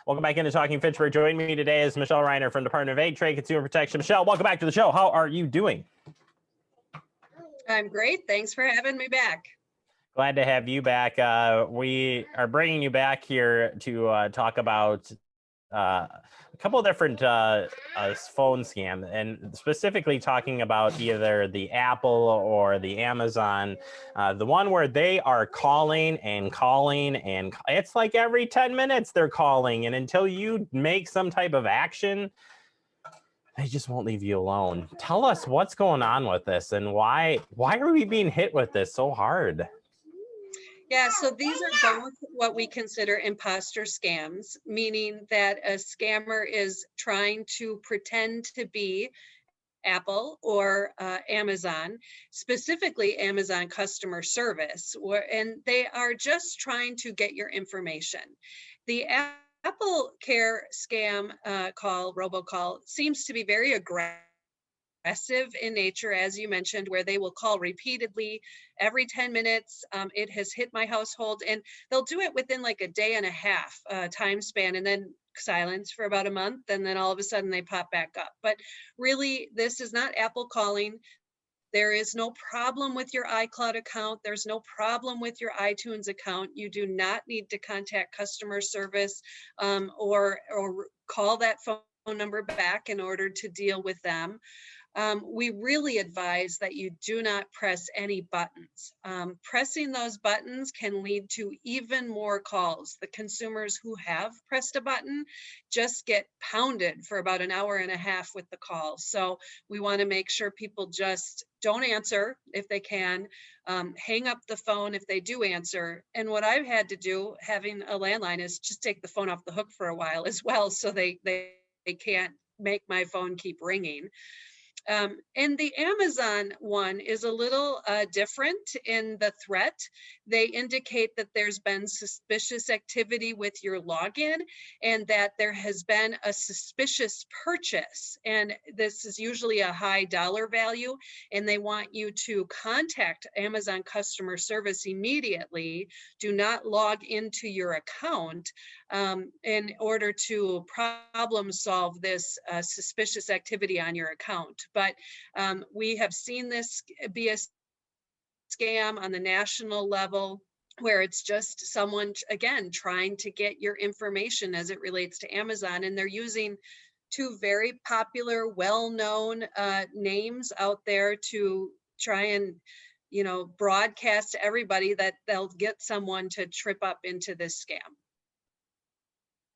Welcome back into Talking Fitchburg. Joining me today is Michelle Reiner from Department of Ag, Trade, Consumer Protection. Michelle, welcome back to the show. How are you doing? I'm great. Thanks for having me back. Glad to have you back. We are bringing you back here to talk about a couple of different phone scams, and specifically talking about either the Apple or the Amazon, the one where they are calling, and it's like every 10 minutes they're calling, and until you make some type of action, they just won't leave you alone. Tell us what's going on with this, and why are we being hit with this so hard? Yeah, so these are both what we consider imposter scams, meaning that a scammer is trying to pretend to be Apple or Amazon, specifically Amazon customer service, and they are just trying to get your information. The Applecare scam robocall, seems to be very aggressive in nature, as you mentioned, where they will call repeatedly every 10 minutes. It has hit my household, and they'll do it within like a day and a half time span, and then silence for about a month, and then all of a sudden they pop back up. But really, this is not Apple calling. There is no problem with your iCloud account. There's no problem with your iTunes account. You do not need to contact customer service or call that phone number back in order to deal with them. We really advise that you do not press any buttons. Pressing those buttons can lead to even more calls. The consumers who have pressed a button just get pounded for about an hour and a half with the call. So we want to make sure people just don't answer if they can, hang up the phone if they do answer. And what I've had to do, having a landline, is just take the phone off the hook for a while as well, so they can't make my phone keep ringing. And the Amazon one is a little different in the threat. They indicate that there's been suspicious activity with your login, and that there has been a suspicious purchase. And this is usually a high dollar value, and they want you to contact Amazon customer service immediately. Do not log into your account in order to problem solve this suspicious activity on your account. But we have seen this be a scam on the national level, where it's just someone, again, trying to get your information as it relates to Amazon. And they're using two very popular, well-known names out there to try and, broadcast to everybody that they'll get someone to trip up into this scam.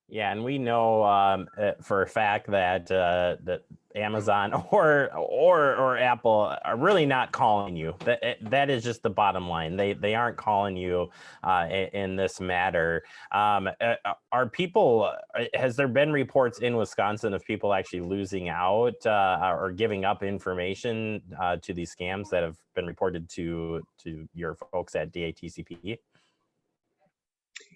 Yeah, and we know for a fact that that Amazon or Apple are really not calling you. That is just the bottom line. They aren't calling you in this matter. Are people? Has there been reports in Wisconsin of people actually losing out or giving up information to these scams that have been reported to your folks at DATCP?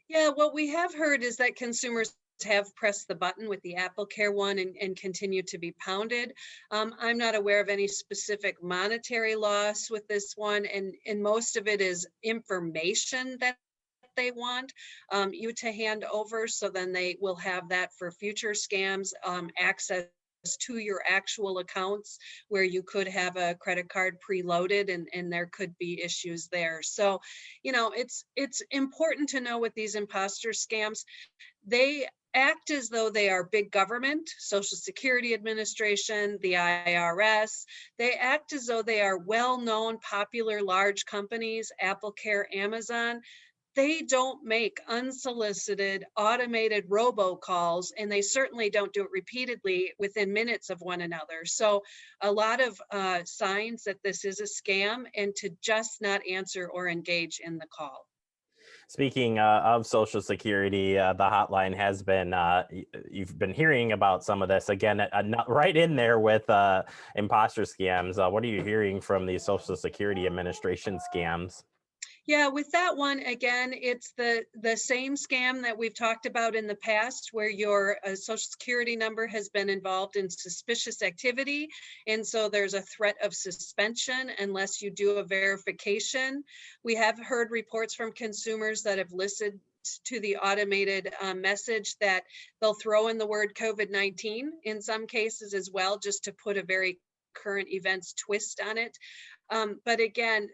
Yeah, what we have heard is that consumers have pressed the button with the Applecare one and continue to be pounded. I'm not aware of any specific monetary loss with this one, and most of it is information that they want you to hand over, so then they will have that for future scams, access to your actual accounts where you could have a credit card preloaded, and there could be issues there. So, it's important to know with these imposter scams, they act as though they are big government, Social Security Administration, the IRS. They act as though they are well-known, popular, large companies, Applecare, Amazon. They don't make unsolicited automated robocalls, and they certainly don't do it repeatedly within minutes of one another. So a lot of signs that this is a scam, and to just not answer or engage in the call. Speaking of Social Security, the hotline has been, you've been hearing about some of this. Again, right in there with imposter scams. What are you hearing from the Social Security Administration scams? Yeah, with that one, again, it's the same scam that we've talked about in the past, where your Social Security number has been involved in suspicious activity. And so there's a threat of suspension unless you do a verification. We have heard reports from consumers that have listed to the automated message that they'll throw in the word COVID-19 in some cases as well, just to put a very current events twist on it. But again,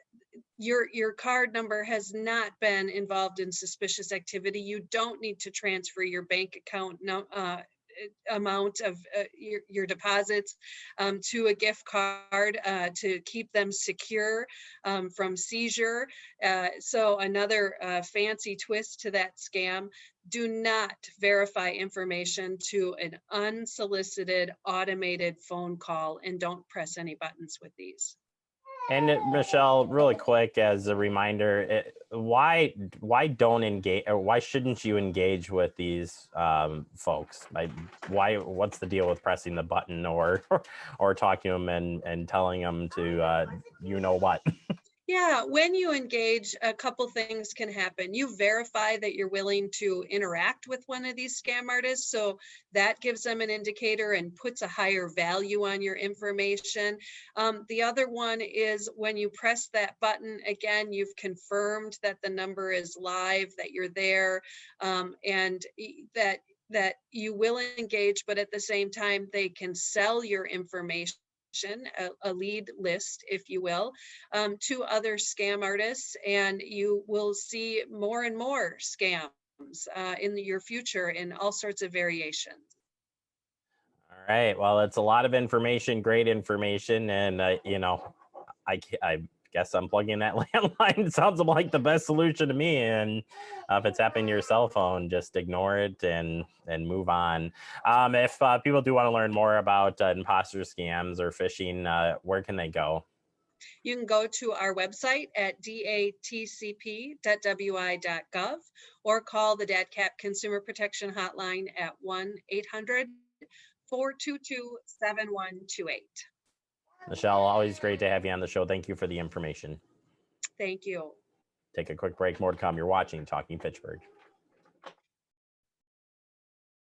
your card number has not been involved in suspicious activity. You don't need to transfer your bank account amount of your deposits to a gift card to keep them secure from seizure. So another fancy twist to that scam: do not verify information to an unsolicited automated phone call, and don't press any buttons with these. And Michelle, really quick as a reminder, why don't engage, or why shouldn't you engage with these folks? Like, what's the deal with pressing the button or talking to them and telling them to you know what? Yeah, when you engage, a couple things can happen. You verify that you're willing to interact with one of these scam artists, so that gives them an indicator and puts a higher value on your information. The other one is when you press that button, again, you've confirmed that the number is live, that you're there, and that you will engage, but at the same time, they can sell your information, a lead list, if you will, to other scam artists, and you will see more and more scams in your future in all sorts of variations. All right. Well, it's a lot of information, great information, and I guess I'm plugging that landline. It sounds like the best solution to me. And if it's happening to your cell phone, just ignore it and move on. If people do want to learn more about imposter scams or phishing, where can they go? You can go to our website at datcp.wi.gov or call the DATCP Consumer Protection Hotline at 1-800-422-7128. Michelle, always great to have you on the show. Thank you for the information. Thank you. Take a quick break. More to come. You're watching Talking Pittsburgh.